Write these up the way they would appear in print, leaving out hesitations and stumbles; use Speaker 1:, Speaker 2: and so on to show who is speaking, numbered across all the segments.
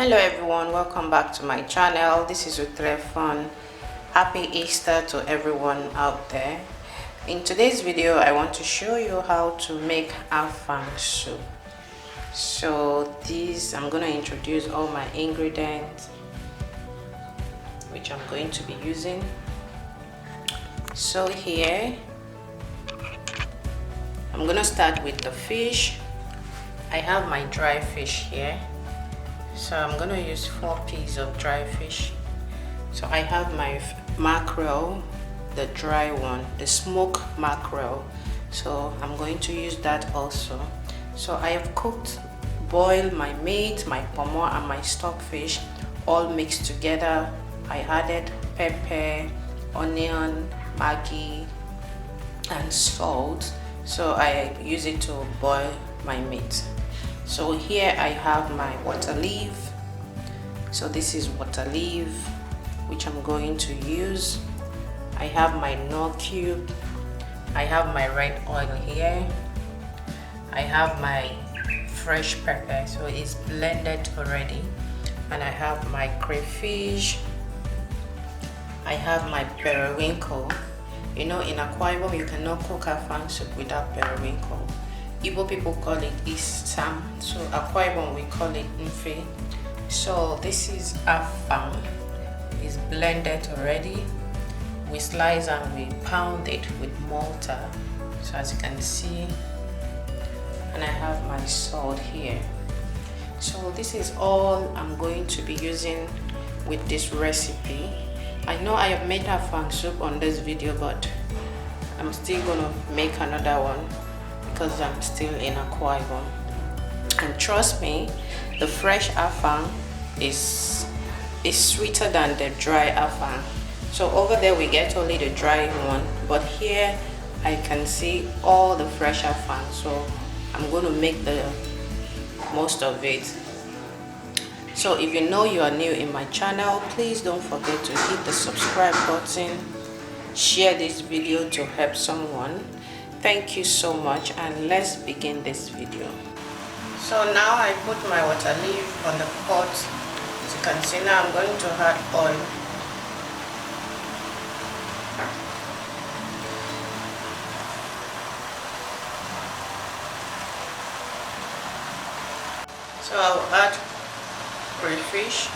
Speaker 1: Hello everyone, welcome back to my channel. This is Fun. Happy Easter to everyone out there. In today's video I want to show you how to make Afang soup. So I'm going to introduce all my ingredients which I'm going to be using. So here I'm going to start with the fish. I have my dry fish here. So I'm gonna use 4 pieces of dry fish. So I have my mackerel, the dry one, the smoked mackerel. So I'm going to use that also. So I have boiled my meat, my pomo and my stockfish all mixed together. I added pepper, onion, maggi and salt. So I use it to boil my meat. So here I have my water leaf. So this is water leaf which I'm going to use. I have my nor cube. I have my red oil here. I have my fresh pepper, so it's blended already. And I have my crayfish. I have my periwinkle. You know, in Akwa Ibom you cannot cook Afang soup without periwinkle. Igbo people call it Isam, so Akwa Ibom we call it Mfe. So this is Afang. It's blended already. We slice and we pound it with mortar. So as you can see, and I have my salt here. So this is all I'm going to be using with this recipe. I know I have made Afang soup on this video, but I'm still gonna make another one because I'm still in Akwa Ibom. And trust me, the fresh Afang is sweeter than the dry Afang. So over there we get only the dry one, but here I can see all the fresh Afang. So I'm going to make the most of it. So if you know you are new in my channel, please don't forget to hit the subscribe button, share this video to help someone. Thank you so much, and let's begin this video. So now I put my water leaf on the pot. As you can see, now I'm going to add oil. So I'll add crayfish.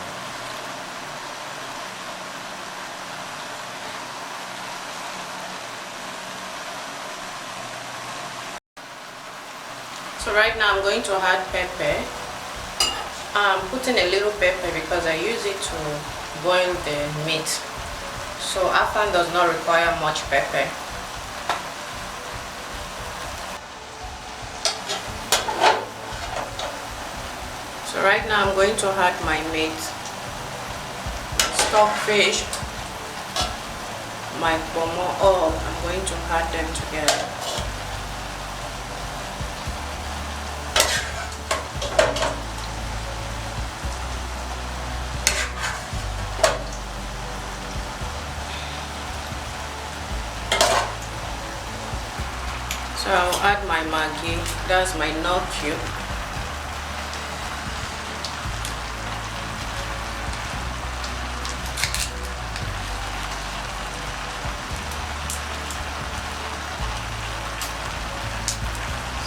Speaker 1: So right now I'm going to add pepper. I'm putting a little pepper because I use it to boil the meat. So Afang does not require much pepper. So right now I'm going to add my meat, stockfish, my pomo, all I'm going to add them together. So I'll add my maggi, that's my nor cube.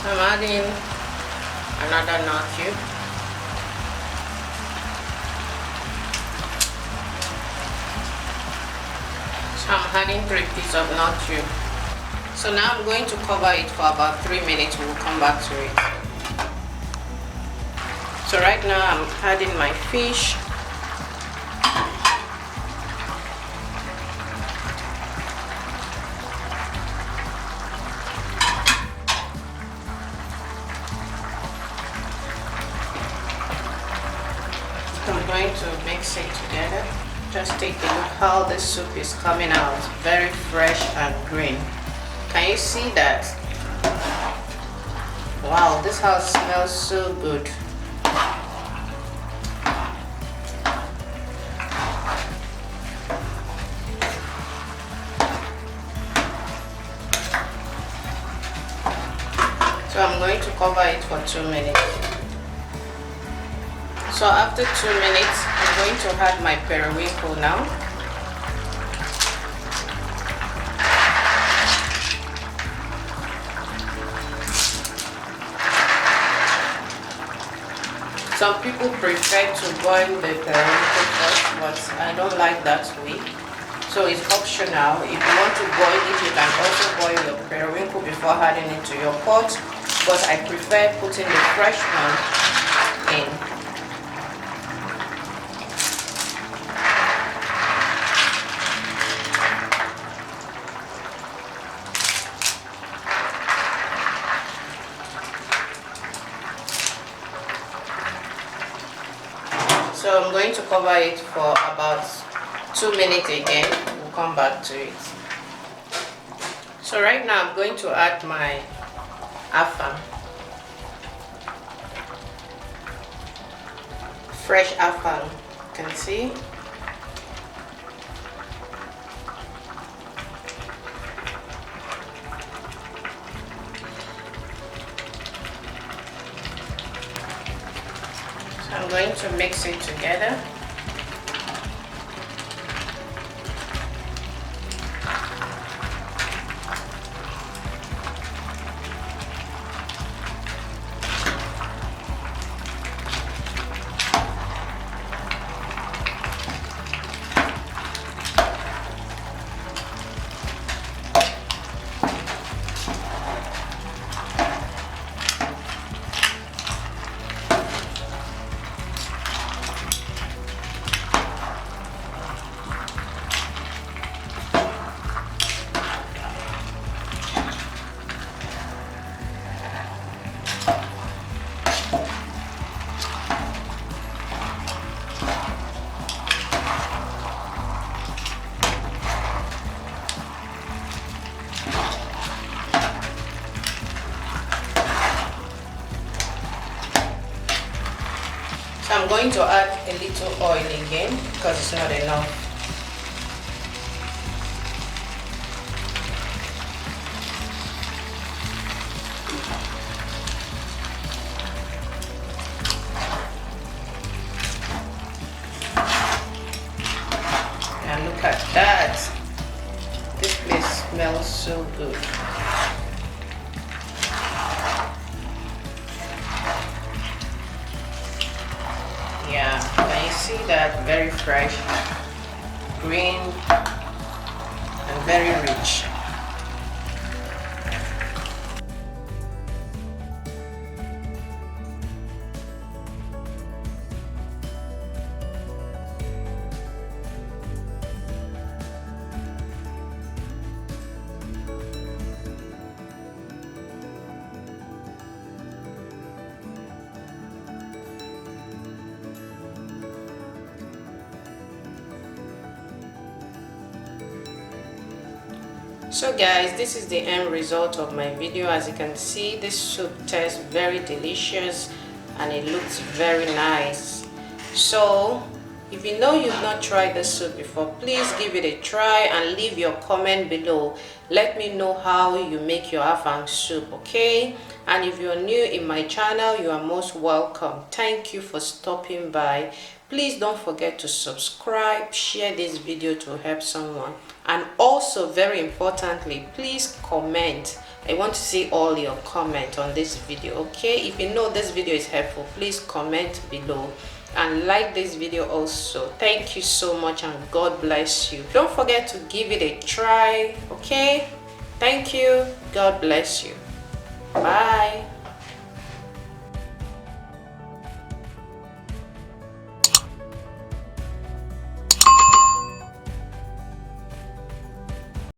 Speaker 1: So I'm adding another nor cube. So I'm adding 3 pieces of nor cube. So now I'm going to cover it for about 3 minutes. We'll come back to it. So right now I'm adding my fish. So I'm going to mix it together. Just take a look how the soup is coming out. Very fresh and green. Can you see that? Wow, this house smells so good. So I'm going to cover it for 2 minutes. So after 2 minutes, I'm going to add my periwinkle now. Some people prefer to boil the periwinkle first, but I don't like that way. So it's optional. If you want to boil it, you can also boil your periwinkle before adding it to your pot. But I prefer putting the fresh one in. So I'm going to cover it for about 2 minutes again. We'll come back to it. So right now I'm going to add my Afang. Fresh Afang, you can see. So I'm going to mix it together. So I'm going to add a little oil again because it's not enough. And look at that. This place smells so good. Yeah, can you see that? Very fresh, green, and very rich. So guys, this is the end result of my video. As you can see, this soup tastes very delicious and it looks very nice. So if you know you've not tried this soup before, please give it a try and leave your comment below. Let me know how you make your Afang soup, okay? And if you're new in my channel, you are most welcome. Thank you for stopping by. Please don't forget to subscribe, share this video to help someone, and also very importantly, please comment. I want to see all your comments on this video, okay? If you know this video is helpful, please comment below and like this video also. Thank you so much and God bless you. Don't forget to give it a try, okay? Thank you. God bless you. Bye.